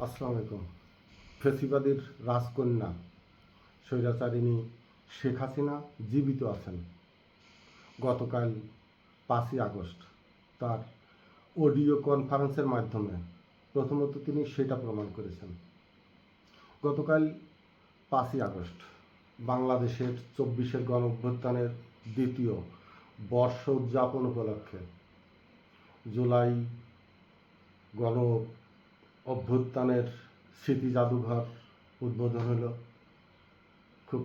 আসসালামু আলাইকুম। ফ্যাসিবাদীর রাজকন্যা স্বৈরাচারিণী শেখ হাসিনা জীবিত আছেন। গতকাল 5ই আগস্ট তার অডিও কনফারেন্সের মাধ্যমে প্রথমত তিনি সেটা প্রমাণ করেছেন। গতকাল 5ই আগস্ট বাংলাদেশের 24-এর গণঅভ্যুত্থানের দ্বিতীয় বর্ষ উদযাপন উপলক্ষে জুলাই গণ অভ্যুত্থানের স্মৃতি জাদুঘর উদ্বোধন হলো। খুব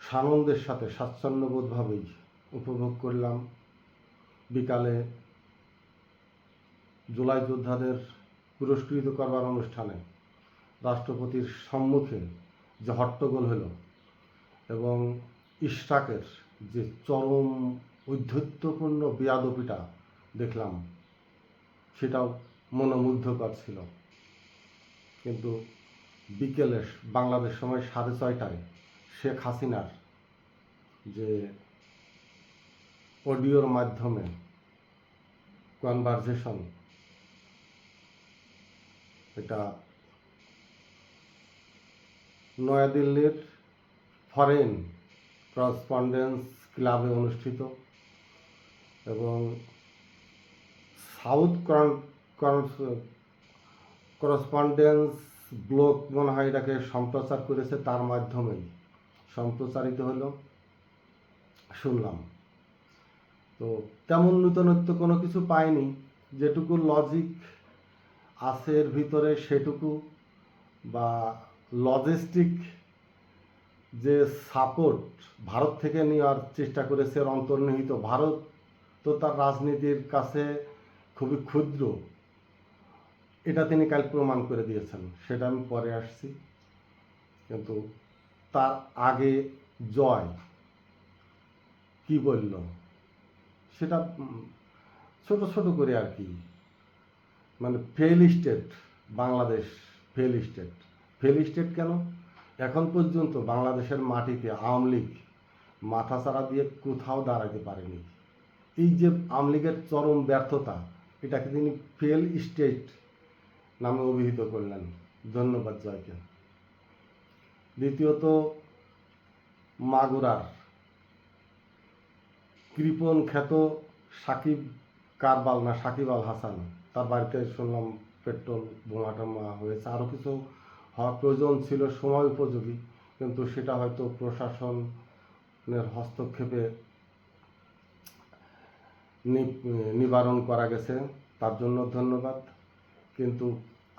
সানন্দের সাথে স্বাচ্ছন্দ্যবোধভাবেই উপভোগ করলাম। বিকালে জুলাই যোদ্ধাদের পুরস্কৃত করবার অনুষ্ঠানে রাষ্ট্রপতির সম্মুখে যে হট্টগোল হলো এবং ইশরাকের যে চরম ঔদ্ধত্যপূর্ণ বেয়াদবিটা দেখলাম, সেটাও মনোমুগ্ধকর ছিল। কিন্তু বিকেলে বাংলাদেশ সময় 6:30টায় শেখ হাসিনার যে অডিওর মাধ্যমে কনভারসেশন, এটা নয়াদিল্লির ফরেন করসপন্ডেন্স ক্লাবে অনুষ্ঠিত এবং সাউথ করসপন্ডেন্স ব্লক মনে হয় এটাকে সম্প্রচার করেছে, তার মাধ্যমেই সম্প্রচারিত হলো, শুনলাম। তো তেমন নূতনত্ব কোনো কিছু পাইনি। যেটুকু লজিক আছে এর ভিতরে সেটুকু, বা লজিস্টিক যে সাপোর্ট ভারত থেকে নেওয়ার চেষ্টা করেছে অন্তর্নিহিত, ভারত তো তার রাজনীতির কাছে খুবই ক্ষুদ্র, এটা তিনি কাল প্রমাণ করে দিয়েছেন। সেটা আমি পরে আসছি। কিন্তু তার আগে জয় কি বলল সেটা ছোট ছোট করে আর কি, মানে fail state Bangladesh, fail state. Fail state কেন? এখন পর্যন্ত বাংলাদেশের মাটিতে আওয়ামী লীগ মাথাচাড়া দিয়ে কোথাও দাঁড়াতে পারেনি। এই যে আওয়ামী লীগের চরম ব্যর্থতা, এটাকে তিনি ফেল স্টেট নামে অভিহিত করলেন। ধন্যবাদ জয়কে। দ্বিতীয়ত, মাগুরার কৃপণ খ্যাত সাকিব কারবাল না সাকিব আল হাসান, তার বাড়িতে শুনলাম পেট্রোল বোমা টোমা হয়েছে। আরও কিছু হওয়ার প্রয়োজন ছিল, সময় উপযোগী, কিন্তু সেটা হয়তো প্রশাসনের হস্তক্ষেপে নিবারণ করা গেছে, তার জন্য ধন্যবাদ। কিন্তু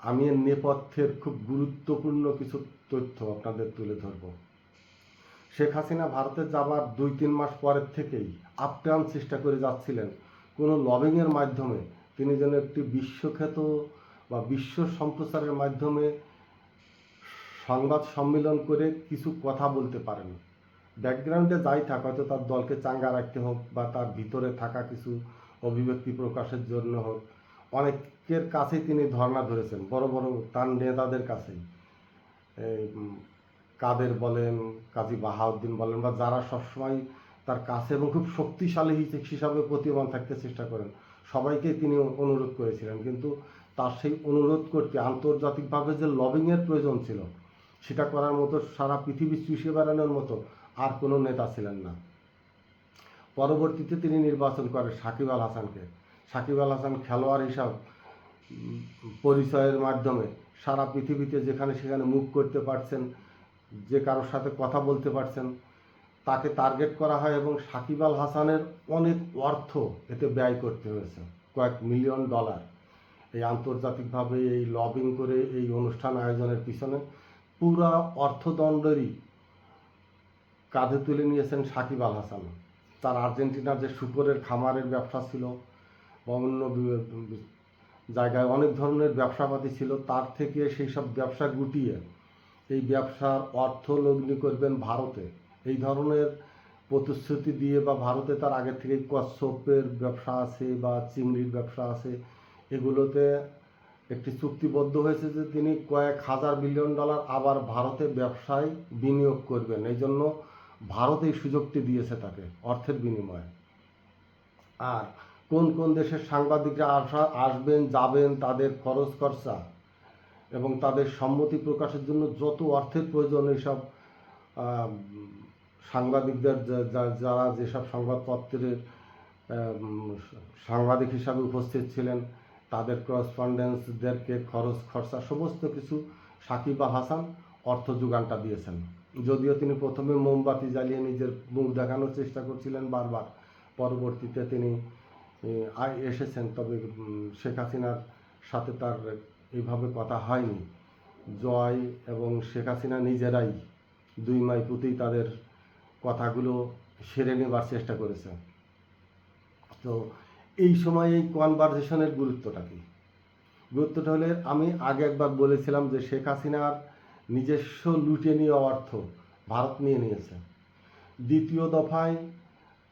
আমি এর নেপথ্যের খুব গুরুত্বপূর্ণ কিছু তথ্য আপনাদের তুলে ধরব। শেখ হাসিনা ভারতে যাবার 2-3 মাস পরের থেকেই আপ্যায়ন চেষ্টা করে যাচ্ছিলেন কোনো লবিংয়ের মাধ্যমে তিনি যেন একটি বিশ্বখ্যাত বা বিশ্ব সম্প্রচারের মাধ্যমে সংবাদ সম্মেলন করে কিছু কথা বলতে পারেন। ব্যাকগ্রাউন্ডে যাই থাক, হয়তো তার দলকে চাঙ্গা রাখতে হোক বা তার ভিতরে থাকা কিছু অভিব্যক্তি প্রকাশের জন্য হোক, অনেকের কাছেই তিনি ধর্ণা ধরেছেন, বড় বড় তার নেতাদের কাছেই, কাদের বলেন, কাজী বাহাউদ্দিন বলেন, বা যারা সবসময় তার কাছে এবং খুব শক্তিশালী হিসাবে প্রতীয়মান থাকতে চেষ্টা করেন, সবাইকেই তিনি অনুরোধ করেছিলেন। কিন্তু তার সেই অনুরোধ করতে আন্তর্জাতিকভাবে যে লবিংয়ের প্রয়োজন ছিল, সেটা করার মতো, সারা পৃথিবী চুষে বেড়ানোর মতো আর কোনো নেতা ছিলেন না। পরবর্তীতে তিনি নির্বাচন করেন সাকিব আল হাসানকে। সাকিব আল হাসান খেলোয়াড় হিসাব পরিচয়ের মাধ্যমে সারা পৃথিবীতে যেখানে সেখানে মুভ করতে পারছেন, যে কারোর সাথে কথা বলতে পারছেন, তাকে টার্গেট করা হয় এবং সাকিব আল হাসানের অনেক অর্থ এতে ব্যয় করতে হয়েছে, কয়েক মিলিয়ন ডলার। এই আন্তর্জাতিকভাবে এই লবিং করে এই অনুষ্ঠান আয়োজনের পিছনে পুরা অর্থদণ্ডেরই কাঁধে তুলে নিয়েছেন সাকিব আল হাসান। তার আর্জেন্টিনার যে শুকরের খামারের ব্যবসা ছিল বা অন্য জায়গায় অনেক ধরনের ব্যবসাপাতি ছিল, তার থেকে সেই সব ব্যবসা গুটিয়ে এই ব্যবসার অর্থ লগ্নি করবেন ভারতে, এই ধরনের প্রতিশ্রুতি দিয়ে, বা ভারতে তার আগে থেকেই কচ্ছপের ব্যবসা আছে বা চিংড়ির ব্যবসা আছে, এগুলোতে একটি চুক্তিবদ্ধ হয়েছে যে তিনি কয়েক হাজার বিলিয়ন ডলার আবার ভারতে ব্যবসায় বিনিয়োগ করবেন। এই জন্য ভারত এই সুযোগটি দিয়েছে তাকে অর্থের বিনিময়ে। আর কোন কোন দেশের সাংবাদিকরা আসবেন যাবেন, তাদের খরচ খরচা এবং তাদের সম্মতি প্রকাশের জন্য যত অর্থের প্রয়োজন, এইসব সাংবাদিকদের যারা যেসব সংবাদপত্রের সাংবাদিক হিসাবে উপস্থিত ছিলেন, তাদের করসপন্ডেন্সদেরকে খরচ খরচা সমস্ত কিছু সাকিব আল হাসান অর্থ যোগানটা দিয়েছেন। যদিও তিনি প্রথমে মোমবাতি জ্বালিয়ে নিজের মুখ দেখানোর চেষ্টা করছিলেন বারবার, পরবর্তীতে তিনি এসেছেন, তবে শেখ হাসিনার সাথে তার এইভাবে কথা হয়নি। জয় এবং শেখ হাসিনা নিজেরাই দুই মাইপুতেই তাদের কথাগুলো সেরে নেবার চেষ্টা করেছে। তো এই সময় এই কনভারসেশনের গুরুত্বটা কী? গুরুত্বটা হলে, আমি আগে একবার বলেছিলাম যে শেখ হাসিনার নিজস্ব লুটে নেওয়া অর্থ ভারত নিয়ে নিয়েছে। দ্বিতীয় দফায়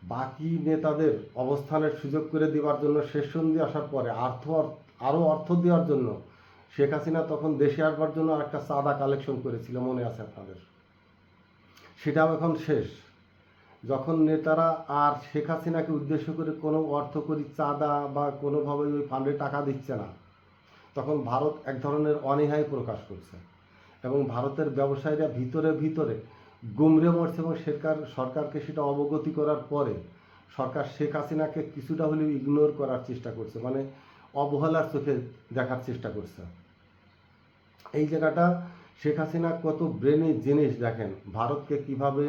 বাকি নেতাদের অবস্থানের সুযোগ করে দেওয়ার জন্য শেষ সন্ধি আসার পরে আরও অর্থ দেওয়ার জন্য শেখ হাসিনা তখন দেশে আসবার জন্য আরেকটা চাঁদা কালেকশন করেছিল, মনে আছে আপনাদের? সেটাও এখন শেষ। যখন নেতারা আর শেখ হাসিনাকে উদ্দেশ্য করে কোনো অর্থকরী চাঁদা বা কোনোভাবে ওই ফান্ডে টাকা দিচ্ছে না, তখন ভারত এক ধরনের অনীহাই প্রকাশ করছে এবং ভারতের ব্যবসায়ীরা ভিতরে ভিতরে গুমরে মরছে এবং সরকারকে সেটা অবগতি করার পরে সরকার শেখ হাসিনাকে কিছুটা হলেও ইগনোর করার চেষ্টা করছে, মানে অবহেলার চোখে দেখার চেষ্টা করছে। এই জায়গাটা শেখ হাসিনা কত ব্রেনি জিনিস দেখেন, ভারতকে কিভাবে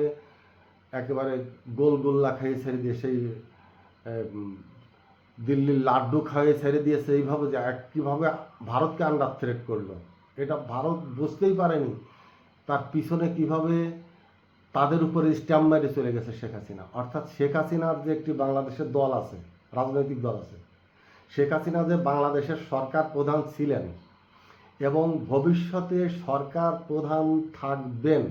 একেবারে গোলগোল্লা খাইয়ে ছেড়ে দিয়ে, সেই দিল্লির লাড্ডু খাইয়ে ছেড়ে দিয়েছে, এইভাবে যে কীভাবে ভারতকে আন্ডার থ্রেট করলো, এটা ভারত বুঝতেই পারেনি। তার পিছনে কিভাবে তাদের উপরে স্ট্যাম্প মেরে চলে গেছে শেখ হাসিনা। অর্থাৎ শেখ হাসিনার যে একটি বাংলাদেশের দল আছে, রাজনৈতিক দল আছে, শেখ হাসিনা যে বাংলাদেশের সরকার প্রধান ছিলেন এবং ভবিষ্যতে সরকার প্রধান থাকবেন,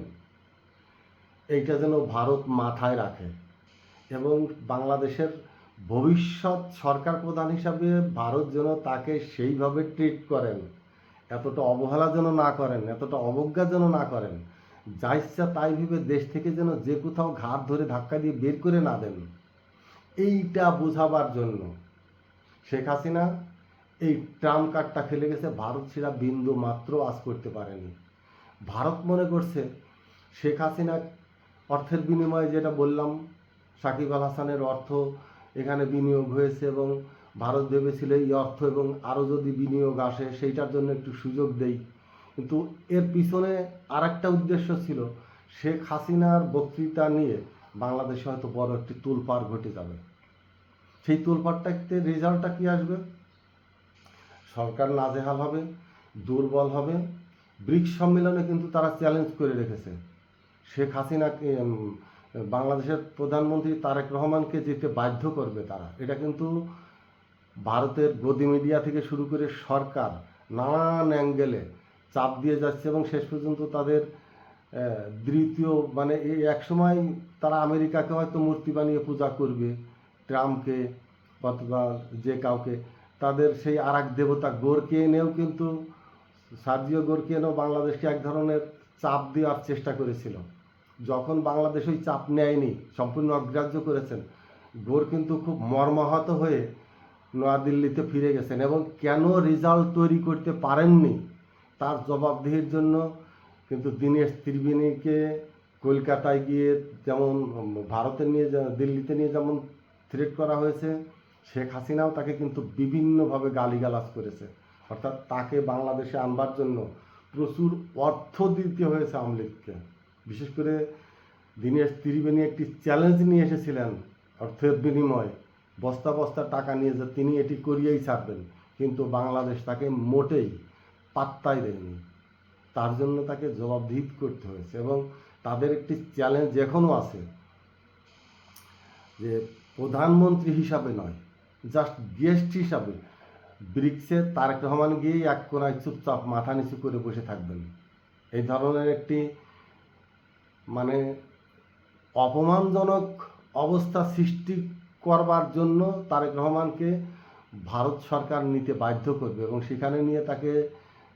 এইটা যেন ভারত মাথায় রাখে এবং বাংলাদেশের ভবিষ্যৎ সরকার প্রধান হিসাবে ভারত যেন তাকে সেইভাবে ট্রিট করেন, এতটা অবহেলা যেন না করেন, এতটা অবজ্ঞা যেন না করেন, যা ইচ্ছা তাই ভেবে দেশ থেকে যেন যে কোথাও ঘাট ধরে ধাক্কা দিয়ে বের করে না দেন। এইটা বোঝাবার জন্য শেখ হাসিনা এই ট্রাম্প কার্ডটা খেলে গেছে। ভারত সেটা বিন্দু মাত্র আজ করতে পারেনি। ভারত মনে করছে শেখ হাসিনা অর্থের বিনিময়ে, যেটা বললাম, সাকিব আল হাসানের অর্থ এখানে বিনিয়োগ হয়েছে এবং ভারত ভেবেছিল এই অর্থ এবং আরও যদি বিনিয়োগ আসে সেইটার জন্য একটু সুযোগ দেই। কিন্তু এর পিছনে আর একটা উদ্দেশ্য ছিল, শেখ হাসিনার বক্তৃতা নিয়ে বাংলাদেশে হয়তো বড় একটি তোলপাড় ঘটে যাবে। সেই তোলপাড়টাতে রেজাল্টটা কী আসবে? সরকার নাজেহাল হবে, দুর্বল হবে। ব্রিক্স সম্মেলনে কিন্তু তারা চ্যালেঞ্জ করে রেখেছে শেখ হাসিনাকে, বাংলাদেশের প্রধানমন্ত্রী তারেক রহমানকে যেতে বাধ্য করবে তারা। এটা কিন্তু ভারতের গদি মিডিয়া থেকে শুরু করে সরকার নানান অ্যাঙ্গেলে চাপ দিয়ে যাচ্ছে এবং শেষ পর্যন্ত তাদের দ্বিতীয়, মানে এই একসময় তারা আমেরিকাকে হয়তো মূর্তি বানিয়ে পূজা করবে, ট্রাম্পকে অথবা যে কাউকে, তাদের সেই আর এক দেবতা গোরকে এনেও কিন্তু, সার্জিও গোরকে এনেও বাংলাদেশকে এক ধরনের চাপ দেওয়ার চেষ্টা করেছিল। যখন বাংলাদেশ ওই চাপ নেয়নি, সম্পূর্ণ অগ্রাহ্য করেছেন, গোর কিন্তু খুব মর্মাহত হয়ে নয়াদিল্লিতে ফিরে গেছেন এবং কেন রেজাল্ট তৈরি করতে পারেননি তার জবাবদিহির জন্য কিন্তু দীনেশ ত্রিবেদীকে কলকাতায় গিয়ে যেমন ভারতে নিয়ে, দিল্লিতে নিয়ে যেমন থ্রেট করা হয়েছে, শেখ হাসিনাও তাকে কিন্তু বিভিন্নভাবে গালিগালাজ করেছে। অর্থাৎ তাকে বাংলাদেশে আনবার জন্য প্রচুর অর্থ দিতে হয়েছে আওয়ামী লীগকে। বিশেষ করে দীনেশ ত্রিবেদী একটি চ্যালেঞ্জ নিয়ে এসেছিলেন অর্থের বিনিময়ে, বস্তা বস্তা টাকা নিয়ে যে তিনি এটি করিয়েই ছাড়বেন, কিন্তু বাংলাদেশ তাকে মোটেই পাত্তাই দেয়নি। তার জন্য তাকে জবাবদিহি করতে হয়েছে এবং তাদের একটি চ্যালেঞ্জ এখনও আছে যে প্রধানমন্ত্রী হিসাবে নয়, জাস্ট গেস্ট হিসাবে ব্রিক্সে তারেক রহমান গিয়েই এক কোনায় চুপচাপ মাথা নিচু করে বসে থাকবেন। এই ধরনের একটি মানে অপমানজনক অবস্থা সৃষ্টি করবার জন্য তারেক রহমানকে ভারত সরকার নিতে বাধ্য করবে এবং সেখানে নিয়ে তাকে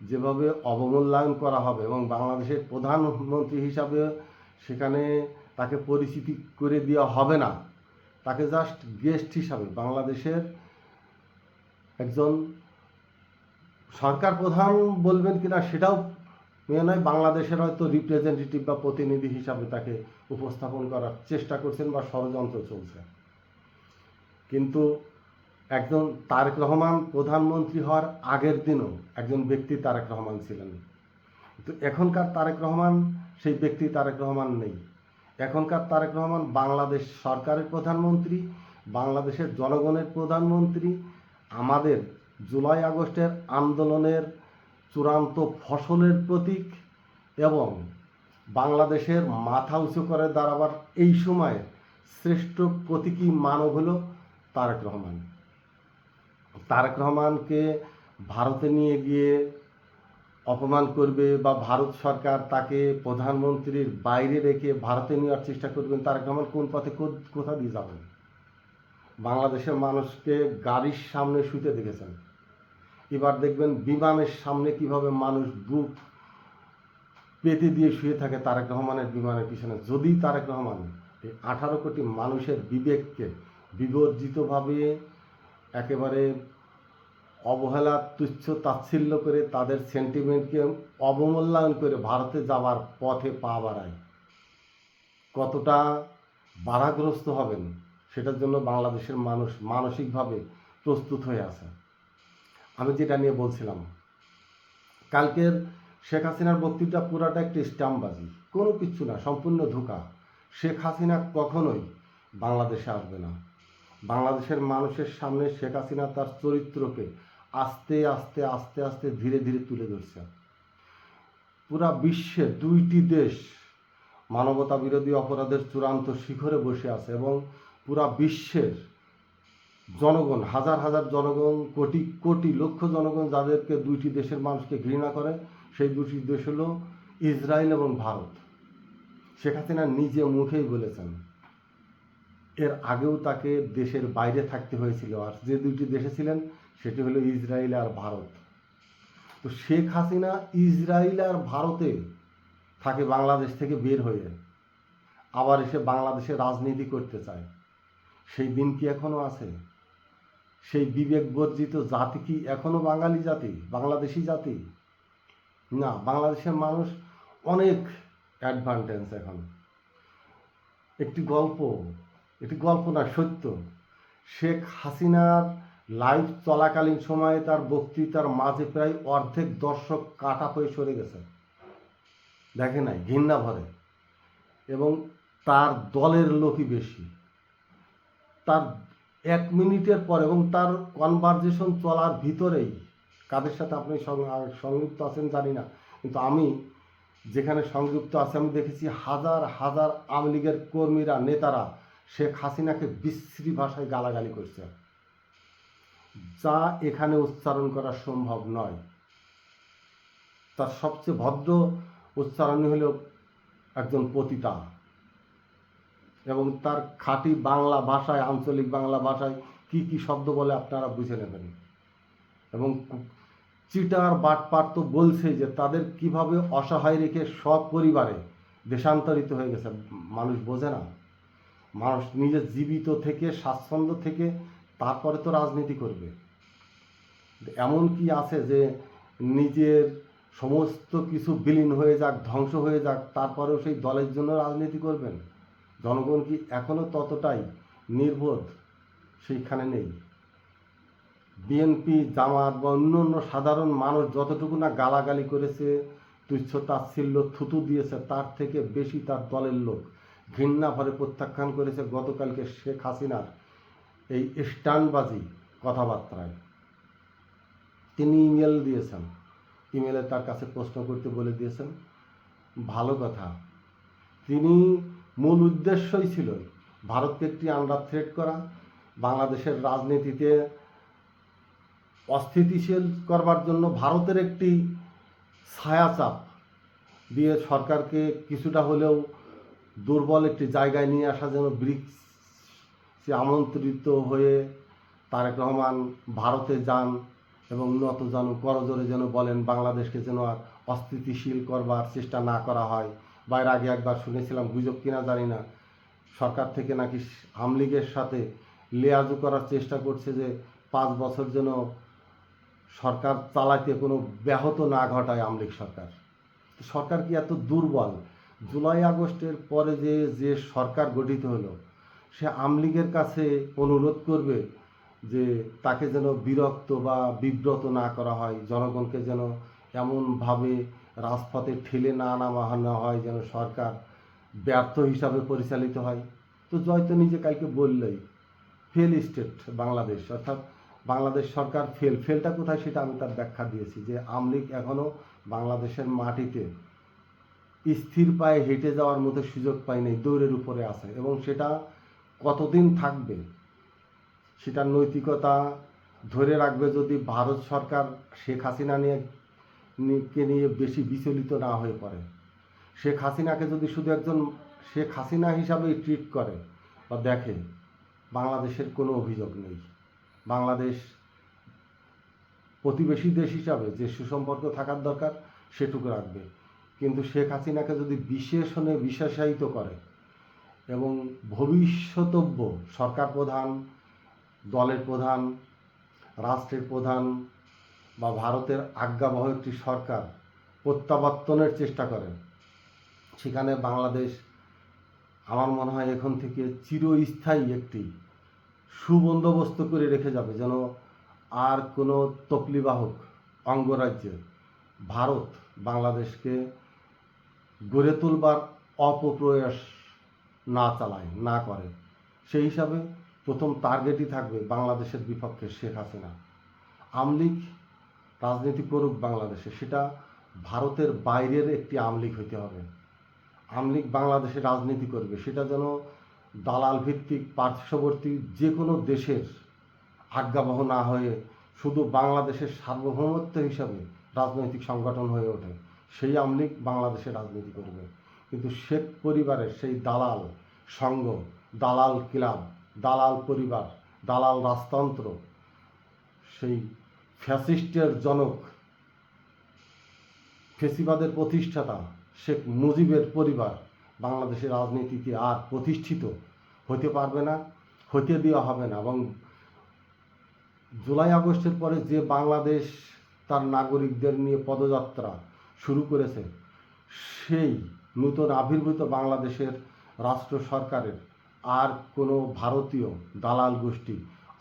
যেভাবে অবমূল্যায়ন করা হবে এবং বাংলাদেশের প্রধানমন্ত্রী হিসাবে সেখানে তাকে পরিচিতি করে দেওয়া হবে না, তাকে জাস্ট গেস্ট হিসাবে বাংলাদেশের একজন সরকার প্রধান বলবেন কিনা সেটাও মেয়ে নয়, বাংলাদেশের হয়তো রিপ্রেজেন্টেটিভ বা প্রতিনিধি হিসাবে তাকে উপস্থাপন করার চেষ্টা করছেন বা ষড়যন্ত্র চলছে। কিন্তু একজন তারেক রহমান প্রধানমন্ত্রী হওয়ার আগের দিনও একজন ব্যক্তি তারেক রহমান ছিলেন, কিন্তু এখনকার তারেক রহমান সেই ব্যক্তি তারেক রহমান নেই। এখনকার তারেক রহমান বাংলাদেশ সরকারের প্রধানমন্ত্রী, বাংলাদেশের জনগণের প্রধানমন্ত্রী, আমাদের জুলাই আগস্টের আন্দোলনের চূড়ান্ত ফসলের প্রতীক এবং বাংলাদেশের মাথা উঁচু করে দাঁড়াবার এই সময়ে শ্রেষ্ঠ প্রতীকী মানব হল তারেক রহমান। তারেক রহমানকে ভারতে নিয়ে গিয়ে অপমান করবে বা ভারত সরকার তাকে প্রধানমন্ত্রীর বাইরে রেখে ভারতে নেওয়ার চেষ্টা করবেন, তারেক রহমান কোন পথে কোথা দিয়ে যাবেন? বাংলাদেশের মানুষকে গাড়ির সামনে শুতে দেখেছেন, এবার দেখবেন বিমানের সামনে কিভাবে মানুষ বুক পেতে দিয়ে শুয়ে থাকে তারেক রহমানের বিমানের পিছনে। যদি তারেক রহমান এই 18 কোটি মানুষের বিবেককে বিবর্জিতভাবে একেবারে অবহেলা তুচ্ছ তাচ্ছিল্য করে তাদের সেন্টিমেন্টকে অবমূল্যায়ন করে ভারতে যাওয়ার পথে পা বাড়ায়, কতটা বাধাগ্রস্ত হবেন সেটার জন্য বাংলাদেশের মানুষ মানসিকভাবে প্রস্তুত হয়ে আছে। আমি যেটা নিয়ে বলছিলাম, কালকের শেখ হাসিনার বক্তৃতা পুরাটা একটি স্ট্যাম্পবাজি, কোনো কিচ্ছু না, সম্পূর্ণ ধোঁকা। শেখ হাসিনা কখনোই বাংলাদেশে আসবে না। বাংলাদেশের মানুষের সামনে শেখ হাসিনা তার চরিত্রকে আস্তে আস্তে আস্তে আস্তে ধীরে ধীরে তুলে ধরছে। পুরা বিশ্বে 2টি দেশ মানবতা বিরোধী অপরাধের চূড়ান্ত শিখরে বসে আছে এবং পুরা বিশ্বের জনগণ, হাজার হাজার জনগণ, কোটি কোটি লক্ষ জনগণ যাদেরকে 2টি দেশের মানুষকে ঘৃণা করে, সেই 2টি দেশ হলো ইসরায়েল এবং ভারত। শেখ হাসিনা নিজে মুখেই বলেছেন, এর আগেও তাকে দেশের বাইরে থাকতে হয়েছিল, আর যে 2টি দেশে ছিলেন সেটি হলো ইসরায়েল আর ভারত। তো শেখ হাসিনা ইসরায়েল আর ভারতে থাকে বাংলাদেশ থেকে বের হয়ে, আবার এসে বাংলাদেশে রাজনীতি করতে চায়। সেই দিন কি এখনো আছে? সেই বিবেক বর্জিত জাতি কি এখনো বাঙালি জাতি, বাংলাদেশি জাতি? না, বাংলাদেশের মানুষ অনেক অ্যাডভান্টেজ এখন। একটি গল্প না, সত্য। শেখ হাসিনার লাইভ চলাকালীন সময়ে তার বক্তৃতার মাঝে প্রায় অর্ধেক দর্শক কাটা হয়ে সরে গেছে, দেখে নাই, ঘৃণা ভরে, এবং তার দলের লোকই বেশি। তার 1 মিনিটের পর এবং তার কনভারজেশন চলার ভিতরেই, কাদের সাথে আপনি সংযুক্ত আছেন জানি না, কিন্তু আমি যেখানে সংযুক্ত আছি আমি দেখেছি হাজার হাজার আওয়ামী লীগের কর্মীরা, নেতারা শেখ হাসিনাকে বিশ্রী ভাষায় গালাগালি করছে, যা এখানে উচ্চারণ করা সম্ভব নয়। তার সবচেয়ে ভদ্র উচ্চারণই হল একজন পতিতা, এবং তার খাঁটি বাংলা ভাষায়, আঞ্চলিক বাংলা ভাষায় কি কি শব্দ বলে আপনারা বুঝে নেবেন। এবং চিটার বাটপার তো বলছে যে তাদের কিভাবে অসহায় রেখে সপরিবারে দেশান্তরিত হয়ে গেছে। মানুষ বোঝে না, মানুষ নিজে জীবিত থেকে, স্বাচ্ছন্দ্য থেকে তারপরে তো রাজনীতি করবে। এমন কি আছে যে নিজের সমস্ত কিছু বিলীন হয়ে যাক, ধ্বংস হয়ে যাক, তারপরেও সেই দলের জন্য রাজনীতি করবেন? জনগণ কি এখনো ততটাই নির্বোধ? সেইখানে নেই। বিএনপি, জামাত বা অন্য সাধারণ মানুষ যতটুকু না গালাগালি করেছে, তুচ্ছ তাচ্ছিল্য থুতু দিয়েছে, তার থেকে বেশি তার দলের লোক ঘৃণা ভরে প্রত্যাখ্যান করেছে গতকালকে শেখ হাসিনার এই স্ট্যান্ডবাজি কথাবার্তায়। তিনি ইমেল দিয়েছেন, ইমেলে তার কাছে প্রশ্ন করতে বলে দিয়েছেন, ভালো কথা। তিনি মূল উদ্দেশ্যই ছিল ভারতকে একটি আন্ডার থ্রেট করা, বাংলাদেশের রাজনীতিতে অস্থিতিশীল করবার জন্য ভারতের একটি ছায়াচাপ দিয়ে সরকারকে কিছুটা হলেও দুর্বল একটি জায়গায় নিয়ে আসা, যেন ব্রিক্সে আমন্ত্রিত হয়ে তারেক রহমান ভারতে যান এবং নত যেন করজোরে যেন বলেন বাংলাদেশকে যেন আর অস্থিতিশীল করবার চেষ্টা না করা হয়। বা এর আগে একবার শুনেছিলাম, গুজব কিনা জানি না, সরকার থেকে নাকি আওয়ামী লীগের সাথে লেয়াজু করার চেষ্টা করছে যে 5 বছর যেন সরকার চালাতে কোনো ব্যাহত না ঘটায় আওয়ামী লীগ সরকার। সরকার কি এত দুর্বল? জুলাই আগস্টের পরে যে যে সরকার গঠিত হলো, সে আওয়ামী লীগের কাছে অনুরোধ করবে যে তাকে যেন বিরক্ত বা বিব্রত না করা হয়, জনগণকে যেন এমনভাবে রাজপথে ঠেলে না নামানো হয় যেন সরকার ব্যর্থ হিসাবে পরিচালিত হয়। তো জয় তো নিজে কালকে বললেই, ফেল স্টেট বাংলাদেশ, অর্থাৎ বাংলাদেশ সরকার ফেলটা কোথায় সেটা আমি তার ব্যাখ্যা দিয়েছি যে আওয়ামী লীগ এখনও বাংলাদেশের মাটিতে স্থির পায়ে হেঁটে যাওয়ার মতো সুযোগ পায়নি, দৌড়ের উপরে আছে, এবং সেটা কতদিন থাকবে সেটার নৈতিকতা ধরে রাখবে যদি ভারত সরকার শেখ হাসিনা নিয়ে বেশি বিচলিত না হয়ে পড়ে। শেখ হাসিনাকে যদি শুধু একজন শেখ হাসিনা হিসাবেই ট্রিট করে বা দেখে, বাংলাদেশের কোনো অভিযোগ নেই। বাংলাদেশ প্রতিবেশী দেশ হিসাবে যে সুসম্পর্ক থাকার দরকার সেটুকু রাখবে, কিন্তু শেখ হাসিনাকে যদি বিশেষণে বিশেষায়িত করে এবং ভবিষ্যতব্য সরকার প্রধান, দলের প্রধান, রাষ্ট্রের প্রধান বা ভারতের আজ্ঞাবহ একটি সরকার প্রত্যাবর্তনের চেষ্টা করে, সেখানে বাংলাদেশ আমার মনে হয় এখন থেকে চিরস্থায়ী একটি সুবন্দোবস্ত করে রেখে যাবে, যেন আর কোনো তকলিবাহক অঙ্গরাজ্যে ভারত বাংলাদেশকে গড়ে তুলবার অপপ্রয়াস না চালায়, না করে। সেই হিসাবে প্রথম টার্গেটই থাকবে বাংলাদেশের বিপক্ষে শেখ হাসিনা। আওয়ামী লীগ রাজনীতি করুক বাংলাদেশে, সেটা ভারতের বাইরের একটি আওয়ামী লীগ হইতে হবে। আওয়ামী লীগ বাংলাদেশে রাজনীতি করবে, সেটা যেন দালাল ভিত্তিক পার্শ্ববর্তী যে কোনো দেশের আজ্ঞাবহ না হয়ে শুধু বাংলাদেশের সার্বভৌমত্ব হিসাবে রাজনৈতিক সংগঠন হয়ে ওঠে, সেই আওয়ামী লীগ বাংলাদেশে রাজনীতি করবে। কিন্তু শেখ পরিবারের সেই দালাল সংঘ, দালাল ক্লাব, দালাল পরিবার, দালাল রাজতন্ত্র, সেই ফ্যাসিস্টের জনক, ফেসিবাদের প্রতিষ্ঠাতা শেখ মুজিবের পরিবার বাংলাদেশের রাজনীতিতে আর প্রতিষ্ঠিত হতে পারবে না, হতে দেওয়া হবে না। এবং জুলাই আগস্টের পরে যে বাংলাদেশ তার নাগরিকদের নিয়ে পদযাত্রা শুরু করেছে, সেই নূতন আবির্ভূত বাংলাদেশের রাষ্ট্র সরকারের আর কোনো ভারতীয় দালাল গোষ্ঠী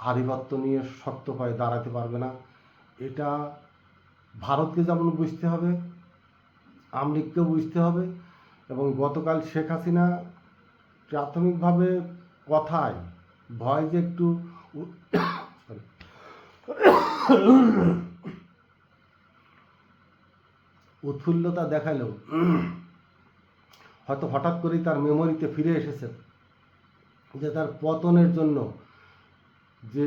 আধিপত্য নিয়ে শক্ত পায়ে দাঁড়াতে পারবে না। এটা ভারতকে যেমন বুঝতে হবে, আওয়ামী লীগকেও বুঝতে হবে। এবং গতকাল শেখ হাসিনা প্রাথমিকভাবে কথায় ভয় যে একটু উৎফুল্লতা দেখালেও হয়তো হঠাৎ করেই তার মেমোরিতে ফিরে এসেছে যে তার পতনের জন্য যে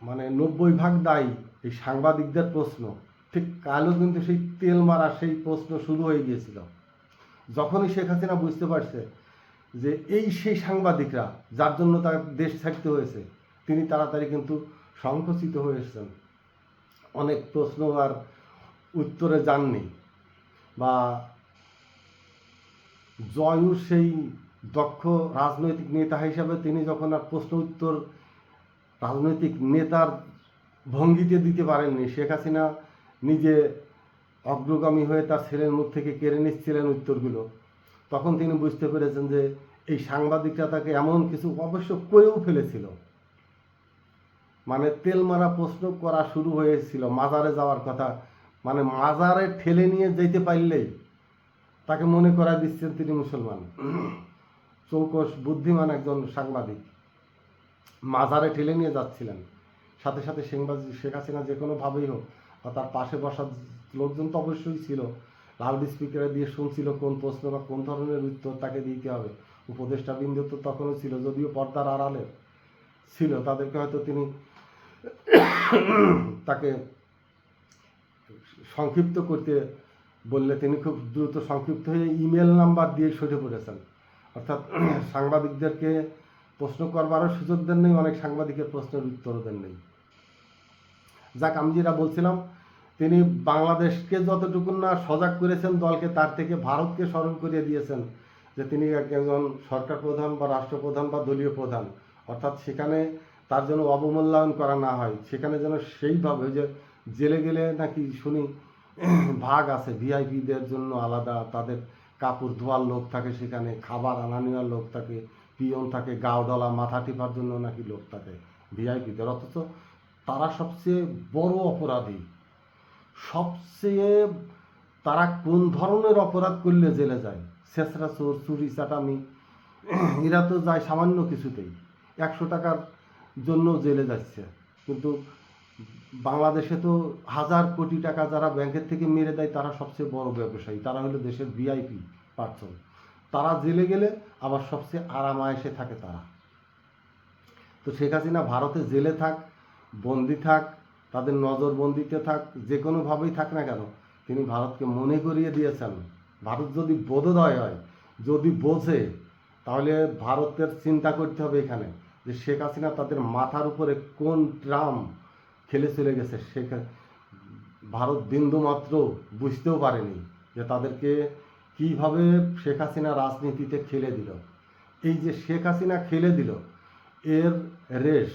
মানে 90% দায়ী এই সাংবাদিকদের প্রশ্ন, ঠিক কালও কিন্তু সেই তেল মারা সেই প্রশ্ন শুরু হয়ে গিয়েছিল। যখনই শেখ হাসিনা বুঝতে পারছে যে এই সেই সাংবাদিকরা যার জন্য তার দেশ ছাড়তে হয়েছে, তিনি তাড়াতাড়ি কিন্তু সংকুচিত হয়ে এসেছেন, অনেক প্রশ্ন আর উত্তরে যাননি। বা জয়ুর সেই দক্ষ রাজনৈতিক নেতা হিসাবে তিনি যখন আর প্রশ্ন উত্তর রাজনৈতিক নেতার ভঙ্গিতে দিতে পারেননি, শেখ হাসিনা নিজে অগ্রগামী হয়ে তার ছেলের মুখ থেকে কেড়ে নিচ্ছিলেন উত্তরগুলো, তখন তিনি বুঝতে পেরেছেন যে এই সাংবাদিকরা তাকে এমন কিছু অবশ্য করেও ফেলেছিল, মানে তেল মারা প্রশ্ন করা শুরু হয়েছিল মাজারে যাওয়ার কথা, মানে মাজারে ঠেলে নিয়ে যেতে পারলেই তাকে মনে করায় দিচ্ছেন তিনি মুসলমান। চৌকস বুদ্ধিমান একজন সাংবাদিক মাজারে ঠেলে নিয়ে যাচ্ছিলেন, সাথে সাথে শেখ হাসিনা যে কোনোভাবেই হোক, বা তার পাশে বসা লোকজন তো অবশ্যই ছিল, লাউড স্পিকারে দিয়ে শুনছিল কোন প্রশ্ন বা কোন ধরনের উত্তর তাকে দিতে হবে। উপদেষ্টা বৃন্দ তো তখনও ছিল, যদিও পর্দার আড়ালে ছিল, তাদেরকে হয়তো তিনি তাকে সংক্ষিপ্ত করতে বললে তিনি খুব দ্রুত সংক্ষিপ্ত হয়ে ইমেল নাম্বার দিয়ে সরে পড়েছেন। অর্থাৎ সাংবাদিকদেরকে প্রশ্ন করবারও সুযোগ দেন নেই, অনেক সাংবাদিকের প্রশ্নের উত্তরও দেন নেই। যাক, আমি যেটা বলছিলাম, তিনি বাংলাদেশকে যতটুকু না সজাগ করেছেন দলকে, তার থেকে ভারতকে স্মরণ করিয়ে দিয়েছেন যে তিনি একজন সরকার প্রধান বা রাষ্ট্রপ্রধান বা দলীয় প্রধান, অর্থাৎ সেখানে তার যেন অবমূল্যায়ন করা না হয়, সেখানে যেন সেইভাবে যে জেলে গেলে নাকি শুনি ভাগ আছে, ভিআইপিদের জন্য আলাদা, তাদের কাপড় ধোয়ার লোক থাকে, সেখানে খাবার আনা নেওয়ার লোক থাকে, পিয়ন থাকে, গাওডলা মাথা টিপার জন্য নাকি লোক থাকে ভিআইপিদের। অথচ তারা সবচেয়ে বড় অপরাধী। সবচেয়ে তারা কোন ধরনের অপরাধ করলে জেলে যায়? ছেঁচড়া চোর, চুরি চাটামি, এরা তো যায় সামান্য কিছুতেই, 100 টাকার জন্য জেলে যাচ্ছে। কিন্তু বাংলাদেশে তো হাজার কোটি টাকা যারা ব্যাংকের থেকে মেরে দেয় তারা সবচেয়ে বড় ব্যবসায়ী, তারা হলো দেশের ভিআইপি পার্সন। তারা জেলে গেলে আবার সবচেয়ে আরাম আয়েসে থাকে তারা। তো শেখ হাসিনা ভারতে জেলে থাক, বন্দি থাক, তাদের নজরবন্দিতে থাক, যে কোনোভাবেই থাক না কেন, তিনি ভারতকে মনে করিয়ে দিয়েছেন, ভারত যদি বোধোদয় হয়, যদি বোঝে, তাহলে ভারতের চিন্তা করতে হবে এখানে যে শেখ হাসিনা তাদের মাথার উপরে কোন ট্রাম খেলে চলে গেছে। ভারত বিন্দুমাত্র বুঝতেও পারেনি যে তাদেরকে কিভাবে শেখ হাসিনা রাজনীতিতে খেলে দিল। এই যে শেখ হাসিনা খেলে দিল, এর রেশ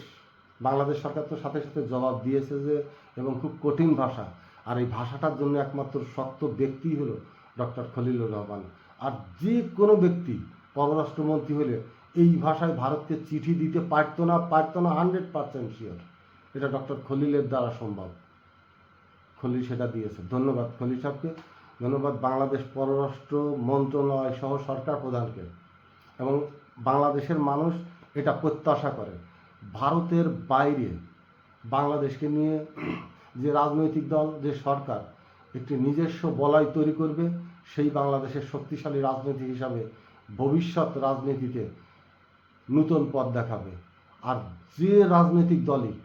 বাংলাদেশ সরকার তো সাথে সাথে জবাব দিয়েছে যে, এবং খুব কঠিন ভাষা। আর এই ভাষাটার জন্য একমাত্র শক্ত ব্যক্তি হলো ডক্টর খলিলুর রহমান। আর যে কোনো ব্যক্তি পররাষ্ট্রমন্ত্রী হলে এই ভাষায় ভারতকে চিঠি দিতে পারতো না 100% শিওর। এটা ডক্টর খলিলের দ্বারা সম্ভব। খলিল সেটা দিয়েছে। ধন্যবাদ খলিল সাহেবকে, ধন্যবাদ বাংলাদেশ পররাষ্ট্র মন্ত্রণালয় সহ সরকার প্রধানকে। এবং বাংলাদেশের মানুষ এটা প্রত্যাশা করে, ভারতের বাইরে বাংলাদেশকে নিয়ে যে রাজনৈতিক দল, যে সরকার একটি নিজস্ব বলয় তৈরি করবে, সেই বাংলাদেশের শক্তিশালী রাজনীতি হিসাবে ভবিষ্যৎ রাজনীতিতে নূতন পথ দেখাবে। আর যে রাজনৈতিক দলই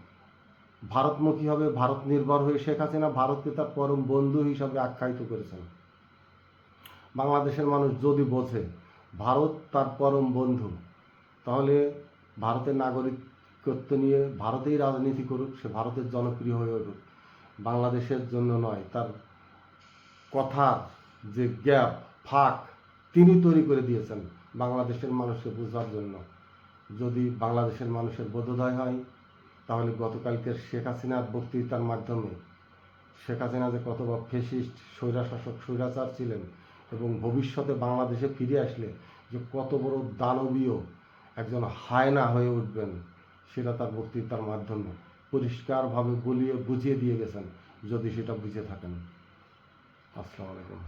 ভারতমুখী হবে, ভারত নির্ভর হয়ে, শেখ হাসিনা ভারতকে তার পরম বন্ধু হিসাবে আখ্যায়িত করেছেন। বাংলাদেশের মানুষ যদি বোঝে ভারত তার পরম বন্ধু, তাহলে ভারতের নাগরিকত্ব নিয়ে ভারতেই রাজনীতি করুক, সে ভারতের জনপ্রিয় হয়ে উঠুক, বাংলাদেশের জন্য নয়। তার কথার যে গ্যাপ, ফাঁক তিনি তৈরি করে দিয়েছেন বাংলাদেশের মানুষকে বোঝার জন্য। যদি বাংলাদেশের মানুষের বোধোদয় হয়, তাহলে গতকালকের শেখ হাসিনার বক্তৃতার মাধ্যমে শেখ হাসিনা যে কত বড় ফেসিস্ট, স্বৈরাশাসক, স্বৈরাচার ছিলেন, এবং ভবিষ্যতে বাংলাদেশে ফিরে আসলে যে কত বড় দানবীয় একজন হায়না হয়ে উঠবেন, সেটা তার বক্তৃতার মাধ্যমে পরিষ্কারভাবে বুঝিয়ে দিয়ে গেছেন, যদি সেটা বুঝে থাকেন। আসসালামু আলাইকুম।